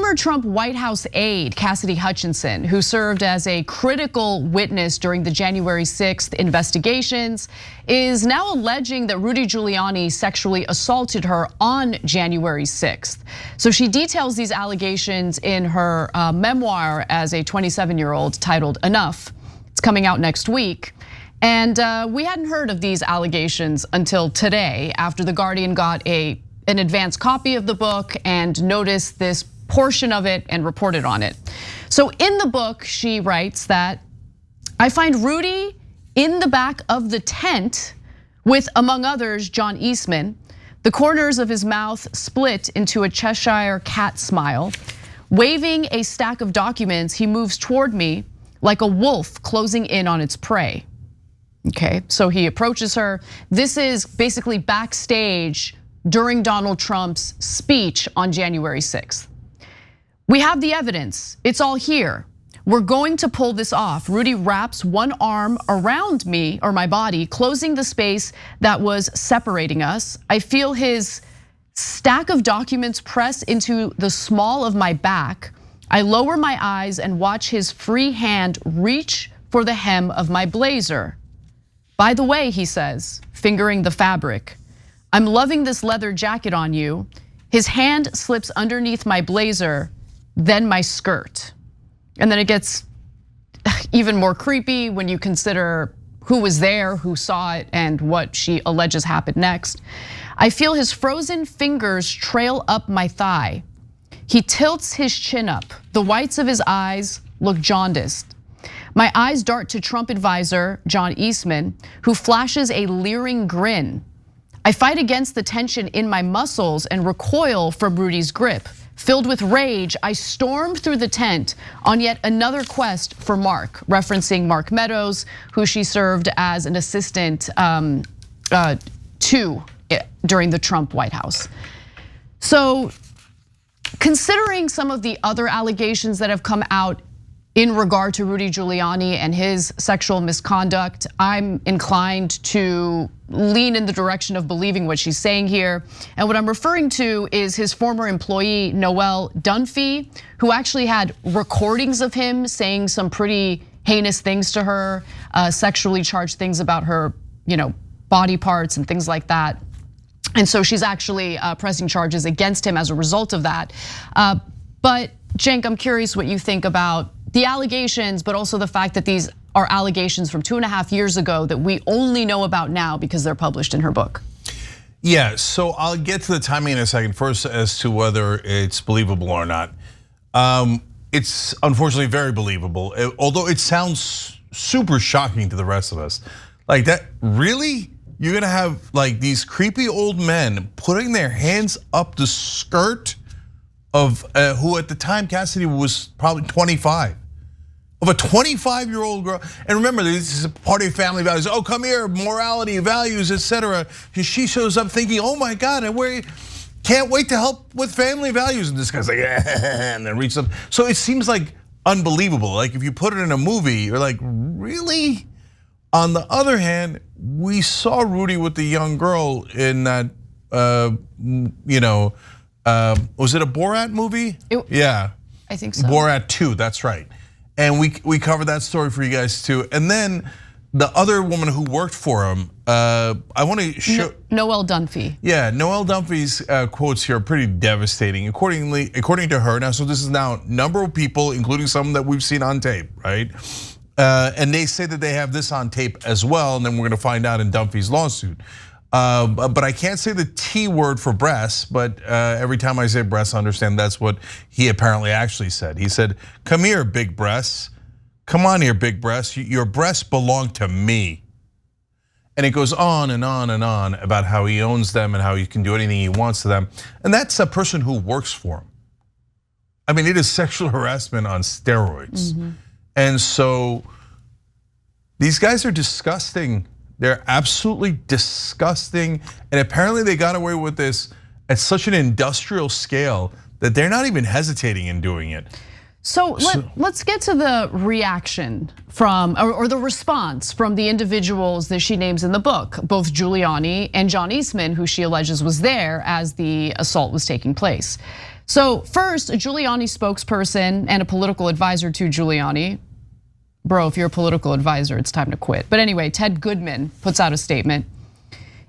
Former Trump White House aide Cassidy Hutchinson, who served as a critical witness during the January 6th investigations, is now alleging that Rudy Giuliani sexually assaulted her on January 6th. So she details these allegations in her memoir as a 27-year-old titled Enough. It's coming out next week. And we hadn't heard of these allegations until today, after The Guardian got an advance copy of the book and noticed this portion of it and reported on it. So in the book, she writes that I find Rudy in the back of the tent with, among others, John Eastman. The corners of his mouth split into a Cheshire cat smile. Waving a stack of documents, he moves toward me like a wolf closing in on its prey. Okay, so he approaches her. This is basically backstage during Donald Trump's speech on January 6th. We have the evidence, it's all here. We're going to pull this off. Rudy wraps one arm around me or my body, closing the space that was separating us. I feel his stack of documents press into the small of my back. I lower my eyes and watch his free hand reach for the hem of my blazer. By the way, he says, fingering the fabric, I'm loving this leather jacket on you. His hand slips underneath my blazer, then my skirt. And then it gets even more creepy when you consider who was there, who saw it, and what she alleges happened next. I feel his frozen fingers trail up my thigh. He tilts his chin up. The whites of his eyes look jaundiced. My eyes dart to Trump advisor John Eastman, who flashes a leering grin. I fight against the tension in my muscles and recoil from Rudy's grip. Filled with rage, I stormed through the tent on yet another quest for Mark, referencing Mark Meadows, who she served as an assistant to during the Trump White House. So, considering some of the other allegations that have come out in regard to Rudy Giuliani and his sexual misconduct, I'm inclined to lean in the direction of believing what she's saying here. And what I'm referring to is his former employee, Noel Dunphy, who actually had recordings of him saying some pretty heinous things to her, sexually charged things about her, body parts and things like that. And so she's actually pressing charges against him as a result of that. But Cenk, I'm curious what you think about the allegations, but also the fact that these are allegations from 2.5 years ago that we only know about now because they're published in her book. Yeah, so I'll get to the timing in a second. First, as to whether it's believable or not. It's unfortunately very believable, although it sounds super shocking to the rest of us. Like that, really? You're gonna have like these creepy old men putting their hands up the skirt of who at the time Cassidy was probably 25. Of a 25-year-old girl, and remember, this is a party of family values. Oh, come here, morality, values, etc. She shows up thinking, oh my God, I can't wait to help with family values. And this guy's like, and then reaches up. So it seems like unbelievable. Like if you put it in a movie, you're like, really? On the other hand, we saw Rudy with the young girl in that, was it a Borat movie? Yeah, I think so. Borat 2, that's right. And we covered that story for you guys too. And then the other woman who worked for him, I want to show Noel Dunphy. Yeah, Noel Dunphy's quotes here are pretty devastating. According to her, now so this is now a number of people, including some that we've seen on tape, right? And they say that they have this on tape as well, and then we're going to find out in Dunphy's lawsuit. But I can't say the T word for breasts, but every time I say breasts, I understand that's what he apparently actually said. He said, come here, big breasts. Come on here, big breasts. Your breasts belong to me. And it goes on and on and on about how he owns them and how he can do anything he wants to them. And that's a person who works for him. I mean, it is sexual harassment on steroids. Mm-hmm. And so these guys are disgusting. They're absolutely disgusting. And apparently they got away with this at such an industrial scale that they're not even hesitating in doing it. So let's get to the reaction from, or the response from the individuals that she names in the book, both Giuliani and John Eastman, who she alleges was there as the assault was taking place. So first, a Giuliani spokesperson and a political advisor to Giuliani. Bro, if you're a political advisor, it's time to quit. But anyway, Ted Goodman puts out a statement.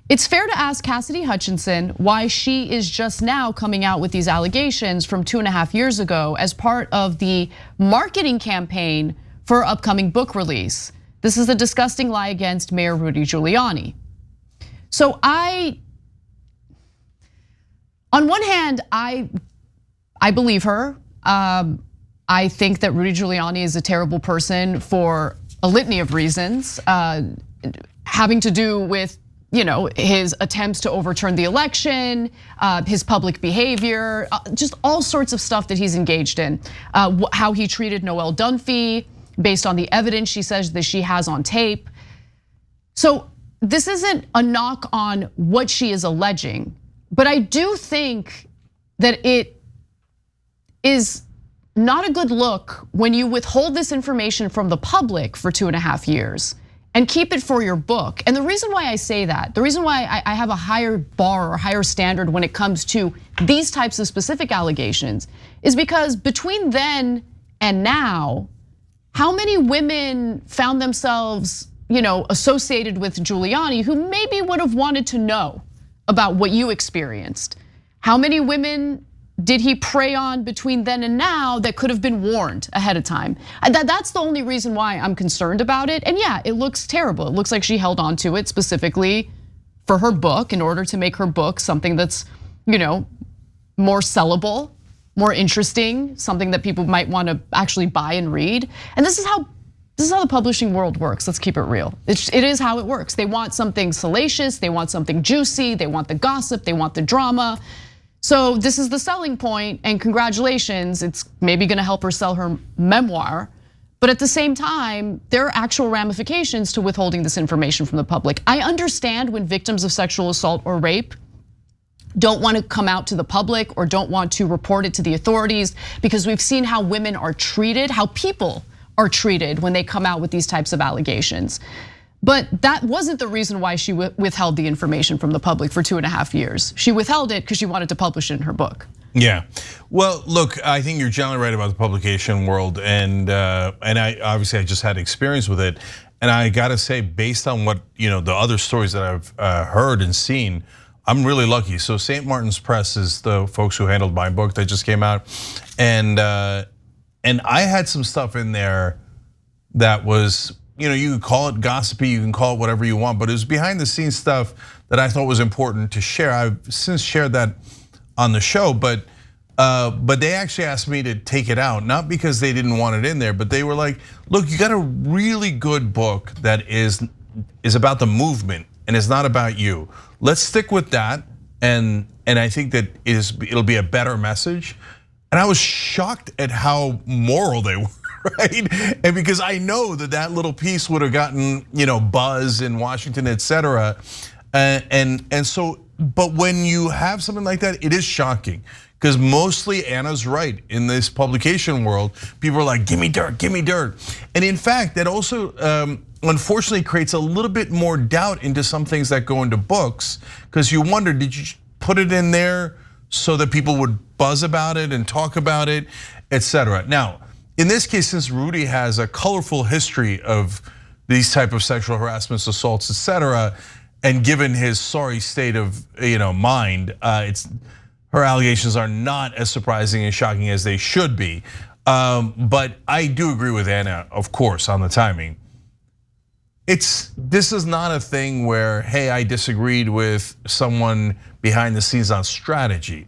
It's fair to ask Cassidy Hutchinson why she is just now coming out with these allegations from 2.5 years ago as part of the marketing campaign for her upcoming book release. This is a disgusting lie against Mayor Rudy Giuliani. So on one hand, I believe her. I think that Rudy Giuliani is a terrible person for a litany of reasons, having to do with his attempts to overturn the election, his public behavior, just all sorts of stuff that he's engaged in. How he treated Noelle Dunphy based on the evidence she says that she has on tape. So this isn't a knock on what she is alleging, but I do think that it is not a good look when you withhold this information from the public for 2.5 years and keep it for your book. And the reason why I say that, the reason why I have a higher bar or higher standard when it comes to these types of specific allegations is because between then and now, how many women found themselves, associated with Giuliani who maybe would have wanted to know about what you experienced? How many women did he prey on between then and now that could have been warned ahead of time? That's the only reason why I'm concerned about it. And yeah, it looks terrible. It looks like she held on to it specifically for her book in order to make her book something that's, more sellable, more interesting, something that people might want to actually buy and read. And this is how the publishing world works. Let's keep it real. It is how it works. They want something salacious, they want something juicy, they want the gossip, they want the drama. So this is the selling point, and congratulations, it's maybe gonna help her sell her memoir. But at the same time, there are actual ramifications to withholding this information from the public. I understand when victims of sexual assault or rape don't want to come out to the public or don't want to report it to the authorities because we've seen how women are treated, how people are treated when they come out with these types of allegations. But that wasn't the reason why she withheld the information from the public for 2.5 years. She withheld it because she wanted to publish it in her book. Yeah, well, look, I think you're generally right about the publication world, and I obviously I just had experience with it, and I gotta say, based on what the other stories that I've heard and seen, I'm really lucky. So St. Martin's Press is the folks who handled my book that just came out, and I had some stuff in there that was, you can call it gossipy, you can call it whatever you want, but it was behind the scenes stuff that I thought was important to share. I've since shared that on the show, but they actually asked me to take it out, not because they didn't want it in there, but they were like, look, you got a really good book that is about the movement and it's not about you. Let's stick with that, and I think that it'll be a better message. And I was shocked at how moral they were. Right, and because I know that little piece would have gotten buzz in Washington, etc. And so, but when you have something like that, it is shocking because mostly Anna's right in this publication world. People are like, "Give me dirt, give me dirt," and in fact, that also unfortunately creates a little bit more doubt into some things that go into books because you wonder, did you put it in there so that people would buzz about it and talk about it, etc. Now, in this case, since Rudy has a colorful history of these type of sexual harassments, assaults, etc., and given his sorry state of mind, her allegations are not as surprising and shocking as they should be. But I do agree with Anna, of course, on the timing. This is not a thing where, hey, I disagreed with someone behind the scenes on strategy.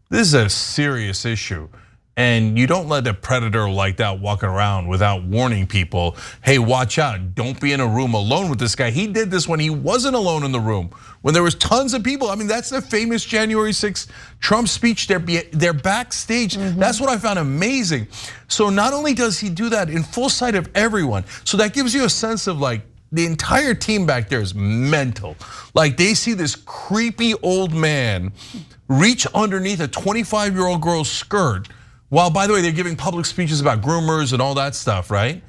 This is a serious issue. And you don't let a predator like that walk around without warning people, hey, watch out, don't be in a room alone with this guy. He did this when he wasn't alone in the room, when there was tons of people. I mean, that's the famous January 6th Trump speech, they're backstage. That's what I found amazing. So not only does he do that in full sight of everyone, so that gives you a sense of like, the entire team back there is mental. Like they see this creepy old man reach underneath a 25-year-old girl's skirt, while, by the way, they're giving public speeches about groomers and all that stuff, right?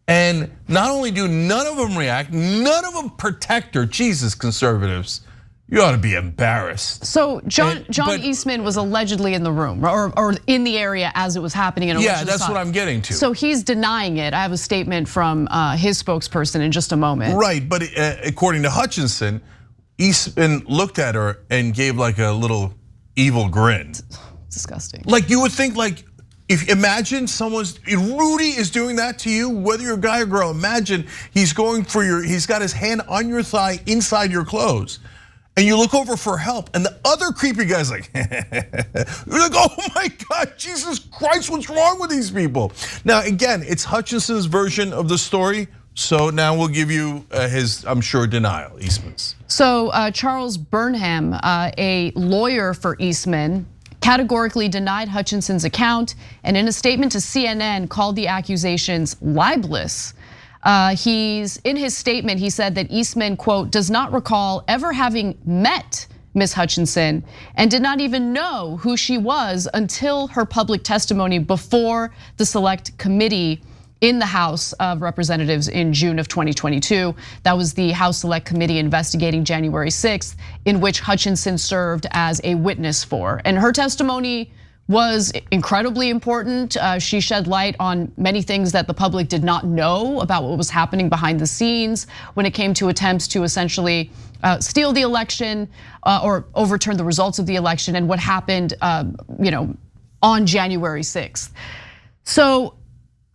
And not only do none of them react, none of them protect her. Jesus, conservatives, You ought to be embarrassed. So John Eastman was allegedly in the room or in the area as it was happening. Yeah, that's what I'm getting to. So he's denying it. I have a statement from his spokesperson in just a moment. Right, but according to Hutchinson, Eastman looked at her and gave like a little evil grin. Disgusting. Like you would think, like, if imagine Rudy is doing that to you, whether you're a guy or girl. Imagine he's got his hand on your thigh inside your clothes. And you look over for help, and the other creepy guy's like, you're like, oh my God, Jesus Christ, what's wrong with these people? Now, again, it's Hutchinson's version of the story. So now we'll give you his, I'm sure, denial, Eastman's. So Charles Burnham, a lawyer for Eastman, categorically denied Hutchinson's account, and in a statement to CNN called the accusations libelous. In his statement, he said that Eastman, quote, does not recall ever having met Ms. Hutchinson and did not even know who she was until her public testimony before the select committee in the House of Representatives in June of 2022. That was the House Select Committee investigating January 6th, in which Hutchinson served as a witness for. And her testimony was incredibly important. She shed light on many things that the public did not know about what was happening behind the scenes when it came to attempts to essentially steal the election or overturn the results of the election and what happened on January 6th. So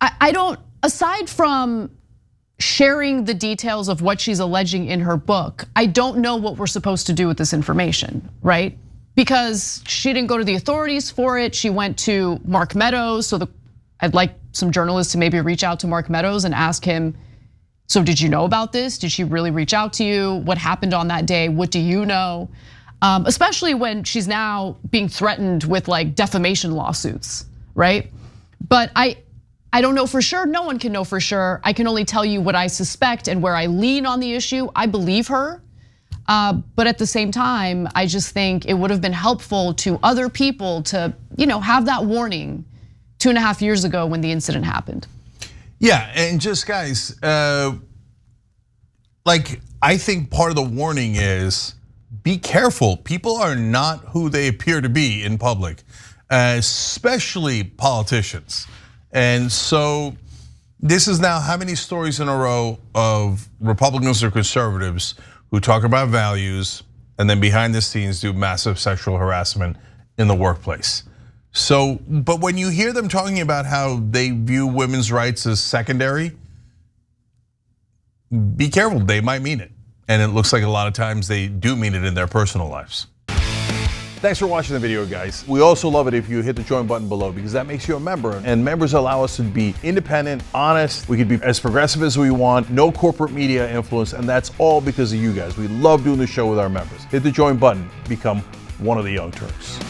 I don't, aside from sharing the details of what she's alleging in her book, I don't know what we're supposed to do with this information, right? Because she didn't go to the authorities for it. She went to Mark Meadows. So I'd like some journalists to maybe reach out to Mark Meadows and ask him, so did you know about this? Did she really reach out to you? What happened on that day? What do you know? Especially when she's now being threatened with like defamation lawsuits, right? But I don't know for sure. No one can know for sure. I can only tell you what I suspect and where I lean on the issue. I believe her. But at the same time, I just think it would have been helpful to other people to, have that warning 2.5 years ago when the incident happened. Yeah, and just guys, like I think part of the warning is be careful. People are not who they appear to be in public, especially politicians. And so this is now how many stories in a row of Republicans or conservatives who talk about values and then behind the scenes do massive sexual harassment in the workplace. So, but when you hear them talking about how they view women's rights as secondary, be careful, they might mean it. And it looks like a lot of times they do mean it in their personal lives. Thanks for watching the video, guys. We also love it if you hit the join button below because that makes you a member, and members allow us to be independent, honest. We can be as progressive as we want, no corporate media influence, and that's all because of you guys. We love doing the show with our members. Hit the join button, become one of the Young Turks.